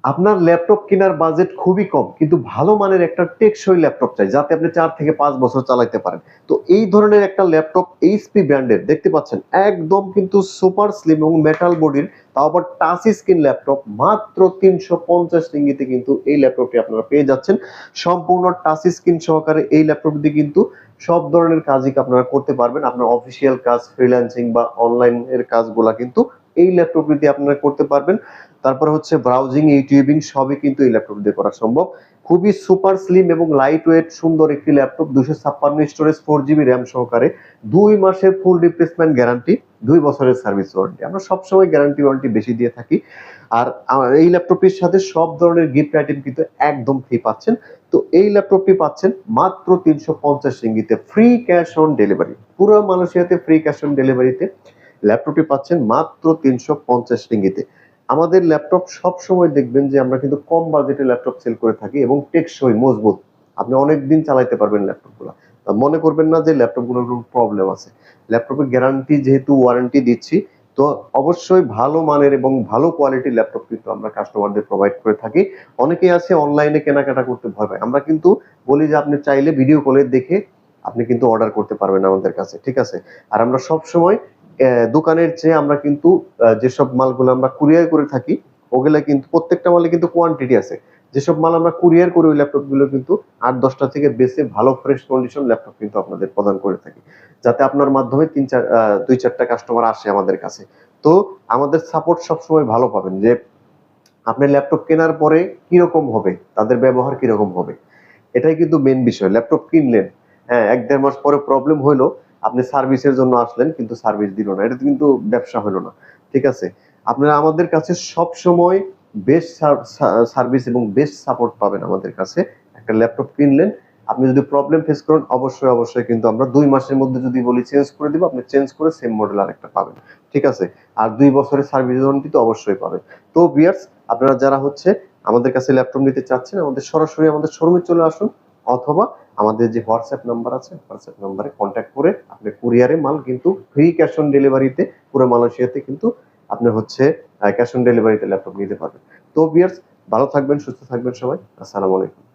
আপনার ল্যাপটপ কেনার বাজেট খুবই কম, কিন্তু ভালো মানের একটা টেকসই ল্যাপটপ চাই যাতে আপনি 4 থেকে 5 বছর চালাতে পারেন। তো এই ধরনের একটা ল্যাপটপ এইচপি ব্র্যান্ডের দেখতে পাচ্ছেন, একদম কিন্তু সুপার স্লিম এবং মেটাল বডির, তাও আবার টাচ স্ক্রিন ল্যাপটপ। মাত্র 350 রিঙ্গিতে কিন্তু এই ল্যাপটপটি আপনারা পেয়ে যাচ্ছেন। সম্পূর্ণ টাচ স্ক্রিন সহকারে এই ল্যাপটপ দিয়ে কিন্তু সব ধরনের কাজই আপনারা করতে পারবেন। আপনার অফিসিয়াল কাজ, ফ্রিল্যান্সিং বা অনলাইন এর কাজগুলা কিন্তু এই ল্যাপটপ দিয়ে আপনারা করতে পারবেন। তারপর হচ্ছে ব্রাউজিং, ইউটিউবিং সবই কিন্তু এই ল্যাপটপ দিয়ে করা সম্ভব। খুবই সুপার স্লিম এবং লাইট ওয়েট সুন্দর একটি ল্যাপটপ, 256 স্টোরেজ, 4 জিবি র্যাম সহকারে, 2 মাসের ফুল রিপ্লেসমেন্ট গ্যারান্টি, 2 বছরের সার্ভিস ওয়ারেন্টি। আমরা সবসময় গ্যারান্টি ওয়ারেন্টি বেশি দিয়ে থাকি। আর এই ল্যাপটপটির সাথে সব ধরনের গিফট আইটেম কিন্তু একদম ফ্রি পাচ্ছেন। তো এই ল্যাপটপটি পাচ্ছেন মাত্র 350 রিঙ্গিতে, ফ্রি ক্যাশ অন ডেলিভারি। পুরো মালয়েশিয়াতে ফ্রি ক্যাশ অন ডেলিভারিতে ল্যাপটপটি পাচ্ছেন মাত্র 350 রিঙ্গিতে। আমাদের ল্যাপটপ সব সময় দেখবেন যে আমরা কিন্তু কম বাজেটে ল্যাপটপ সেল করে থাকি এবং টেকসই, মজবুত। আপনি অনেক দিন চালাতে পারবেন ল্যাপটপগুলো। মনে করবেন না যে ল্যাপটপগুলোর কোনো প্রবলেম আছে। ল্যাপটপের গ্যারান্টি যেহেতু ওয়ারেন্টি দিচ্ছি, তো অবশ্যই ভালো মানের এবং ভালো কোয়ালিটির ল্যাপটপ কিন্তু আমরা কাস্টমারদের প্রোভাইড করে থাকি। অনেকেই আছে অনলাইনে কেনাকাটা করতে ভয় পায়। আমরা কিন্তু বলি যে আপনি চাইলে ভিডিও কলে দেখে আপনি কিন্তু অর্ডার করতে পারবেন আমাদের কাছে, ঠিক আছে? আর আমরা সবসময় দোকানের চেয়ে আমরা কিন্তু যেসব মালগুলো আমরা কুরিয়ার করে থাকি, ওগুলা কিন্তু প্রত্যেকটা মালে কিন্তু কোয়ান্টিটি আছে। যেসব মাল আমরা কুরিয়ার করি ওই ল্যাপটপ গুলো কিন্তু 8-10টা থেকে বেশি ভালো ফ্রেশ কন্ডিশন ল্যাপটপ কিন্তু আপনাদের প্রদান করে থাকি, যাতে আপনার মাধ্যমে 2-4টা কাস্টমার আসে আমাদের কাছে। তো আমাদের সাপোর্ট সবসময় ভালো পাবেন, যে আপনি ল্যাপটপ কেনার পরে কিরকম হবে, তাদের ব্যবহার কিরকম হবে, এটাই কিন্তু মেন বিষয়। ল্যাপটপ কিনলেন, হ্যাঁ, 1-1.5 মাস পরে প্রবলেম হইলো, আপনি সার্ভিসের জন্য আসলেন কিন্তু সার্ভিস দিল না, এটা কিন্তু ব্যবসা হলো না, ঠিক আছে? আপনারা আমাদের কাছে সব সময় বেস্ট সার্ভিস এবং বেস্ট সাপোর্ট পাবেন আমাদের কাছে। একটা ল্যাপটপ কিনলেন, আপনি যদি প্রবলেম ফেস করেন, অবশ্যই অবশ্যই কিন্তু আমরা 2 মাসের মধ্যে যদি বলি চেঞ্জ করে দিব, আপনি চেঞ্জ করে সেম মডেল আরেকটা পাবেন, ঠিক আছে? আর 2 বছরের সার্ভিস ওয়ারেন্টি তো অবশ্যই পাবেন। তো ভিউয়ার্স, আপনারা যারা হচ্ছে আমাদের কাছে ল্যাপটপ নিতে চাচ্ছেন, আমাদের সরাসরি আমাদের শোরুমে চলে আসুন, অথবা আমাদের যে হোয়াটসঅ্যাপ নাম্বার আছে, হোয়াটসঅ্যাপ নাম্বারে কন্ট্যাক্ট করে আপনি কুরিয়ারে মাল কিন্তু ফ্রি ক্যাশ অন ডেলিভারিতে পুরো মালয়েশিয়াতে কিন্তু আপনি হচ্ছে ক্যাশ অন ডেলিভারিতে ল্যাপটপ নিতে পারবেন। তো ভিউয়ার্স, ভালো থাকবেন, সুস্থ থাকবেন সবাই। আসসালামু আলাইকুম।